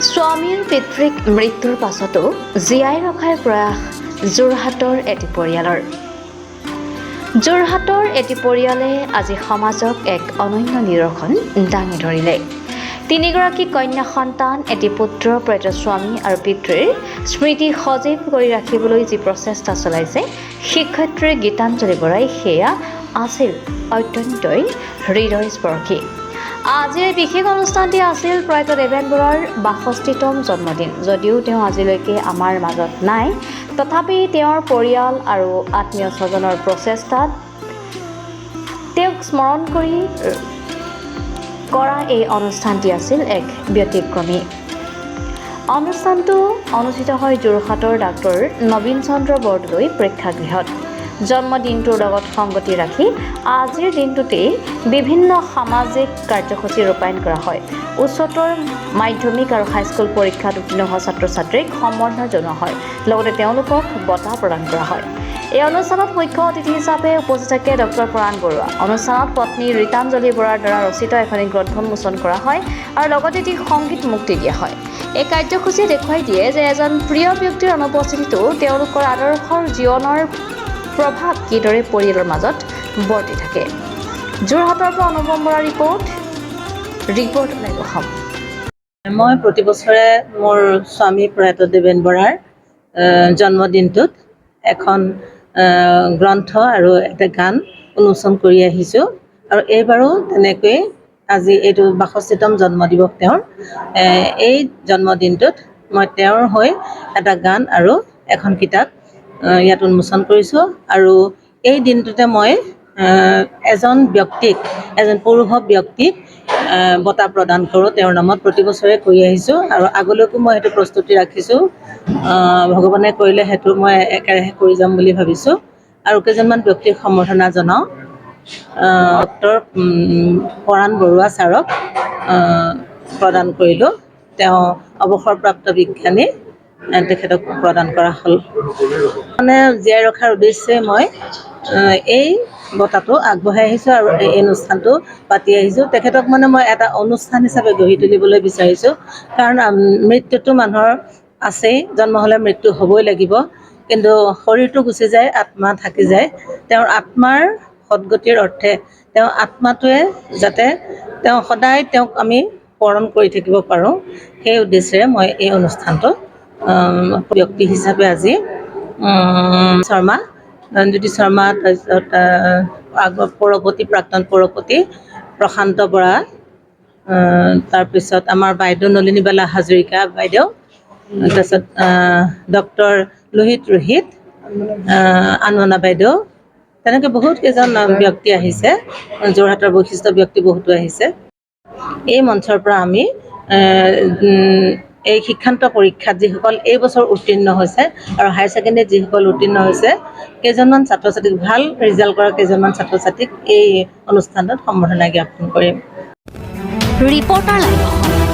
স্বামীৰ পিতৃক মৃত্যুৰ পাছতো জীয়াই ৰখাৰ প্ৰয়াস যোৰহাটৰ এটি পৰিয়ালৰ। যোৰহাটৰ এটি পৰিয়ালে আজি সমাজক এক অনন্য নিদৰ্শন দাঙি ধৰিলে। তিনিগৰাকী কন্যা সন্তান, এটি পুত্ৰ, প্ৰয়াত স্বামী আৰু পিতৃৰ স্মৃতি সজীৱ কৰি ৰাখিবলৈ যি প্ৰচেষ্টা চলাইছে শিক্ষয়িত্ৰী গীতাঞ্জলি বৰাই, সেয়া আছিল অত্যন্তই হৃদয়স্পৰ্শী। আজিৰ বিশেষ অনুষ্ঠানটি আছিল প্ৰয়াত দেবেন বৰাৰ ৬২তম জন্মদিন। যদিও তেওঁ আজিলৈকে আমাৰ মাজত নাই, তথাপি তেওঁৰ পৰিয়াল আৰু আত্মীয় স্বজনৰ প্ৰচেষ্টাত তেওঁক স্মৰণ কৰি কৰা এই অনুষ্ঠানটি আছিল এক ব্যতিক্ৰমী। অনুষ্ঠানটো অনুষ্ঠিত হয় যোৰহাটৰ ডাক্তৰ নবীন চন্দ্ৰ বৰদলৈ প্ৰেক্ষাগৃহত। জন্মদিনটোৰ লগত সংগতি ৰাখি আজিৰ দিনটোতেই বিভিন্ন সামাজিক কাৰ্যসূচী ৰূপায়ণ কৰা হয়। উচ্চতৰ মাধ্যমিক আৰু হাইস্কুল পৰীক্ষাত উত্তীৰ্ণ হোৱা ছাত্ৰ ছাত্ৰীক সম্বৰ্ধনা জনোৱা হয়, লগতে তেওঁলোকক বঁটা প্ৰদান কৰা হয়। এই অনুষ্ঠানত মুখ্য অতিথি হিচাপে উপস্থিত থাকে ডক্টৰ পৰাণ বৰুৱা। অনুষ্ঠানত পত্নী ৰীতাঞ্জলি বৰাৰ দ্বাৰা ৰচিত এখন গ্ৰন্থ উন্মোচন কৰা হয় আৰু লগতে এটি সংগীত মুক্তি দিয়া হয়। এই কাৰ্যসূচীয়ে দেখুৱাই দিয়ে যে এজন প্ৰিয় ব্যক্তিৰ অনুপস্থিতিতো তেওঁলোকৰ আদৰ্শৰ জীৱনৰ প্ৰভাৱ কিদৰে পৰিয়ালৰ মাজত বৰ্তি থাকে। যোৰহাটৰ পৰা অনুপম বৰাৰ ৰিপৰ্ট লাইভ অসম। মই প্ৰতি বছৰে মোৰ স্বামী প্ৰয়াত দেবেন বৰাৰ জন্মদিনটোত এখন গ্ৰন্থ আৰু এটা গান উন্মোচন কৰি আহিছোঁ আৰু এইবাৰো তেনেকৈ আজি এইটো ৬২তম জন্মদিৱস তেওঁৰ। এই জন্মদিনটোত মই তেওঁৰ হৈ এটা গান আৰু এখন কিতাপ ইয়াত উন্মোচন কৰিছোঁ আৰু এই দিনটোতে মই এজন পৌৰুষ ব্যক্তিক বঁটা প্ৰদান কৰোঁ তেওঁৰ নামত, প্ৰতি বছৰে কৰি আহিছোঁ আৰু আগলৈকো মই সেইটো প্ৰস্তুতি ৰাখিছোঁ। ভগৱানে কৰিলে সেইটো মই একেৰাহে কৰি যাম বুলি ভাবিছোঁ আৰু কেইজনমান ব্যক্তিক সম্বৰ্ধনা জনাওঁ। ডক্টৰ পৰাণ বৰুৱা ছাৰক প্ৰদান কৰিলোঁ, তেওঁ অৱসৰপ্ৰাপ্ত বিজ্ঞানী, তেখেতক প্ৰদান কৰা হ'ল। মানে জীয়াই ৰখাৰ উদ্দেশ্যে মই এই বঁটাটো আগবঢ়াই আহিছোঁ আৰু এই অনুষ্ঠানটো পাতি আহিছোঁ। তেখেতক মানে মই এটা অনুষ্ঠান হিচাপে গঢ়ি তুলিবলৈ বিচাৰিছোঁ, কাৰণ মৃত্যুটো মানুহৰ আছেই, জন্ম হ'লে মৃত্যু হ'বই লাগিব, কিন্তু শৰীৰটো গুচি যায়, আত্মা থাকি যায়। তেওঁৰ আত্মাৰ সদ্গতিৰ অৰ্থে তেওঁৰ আত্মাটোৱে যাতে সদায় তেওঁক আমি স্মৰণ কৰি থাকিব পাৰোঁ, সেই উদ্দেশ্যেৰে মই এই অনুষ্ঠানটো ব্যক্তি হিচাপে আজি শৰ্মা, জ্যোতি শৰ্মা, তাৰপিছত প্ৰাক্তন পৌৰপতি প্ৰশান্ত বৰা, তাৰপিছত আমাৰ বাইদেউ নলিনীবালা হাজৰিকা বাইদেউ, তাৰপিছত ডক্টৰ ৰোহিত, আনমনা বাইদেউ, তেনেকৈ বহুত কেইজন ব্যক্তি আহিছে। যোৰহাটৰ বৈশিষ্ট্য ব্যক্তি বহুতো আহিছে। এই মঞ্চৰ পৰা আমি এই শিক্ষান্ত পৰীক্ষাত যিসকল এই বছৰ উত্তীৰ্ণ হৈছে আৰু হায়াৰ ছেকেণ্ডেৰীত যিসকল উত্তীৰ্ণ হৈছে, কেইজনমান ছাত্ৰ ছাত্ৰীক, ভাল ৰিজাল্ট কৰা কেইজনমান ছাত্ৰ ছাত্ৰীক এই অনুষ্ঠানত সম্বৰ্ধনা জ্ঞাপন কৰিম। Reporter live Assam.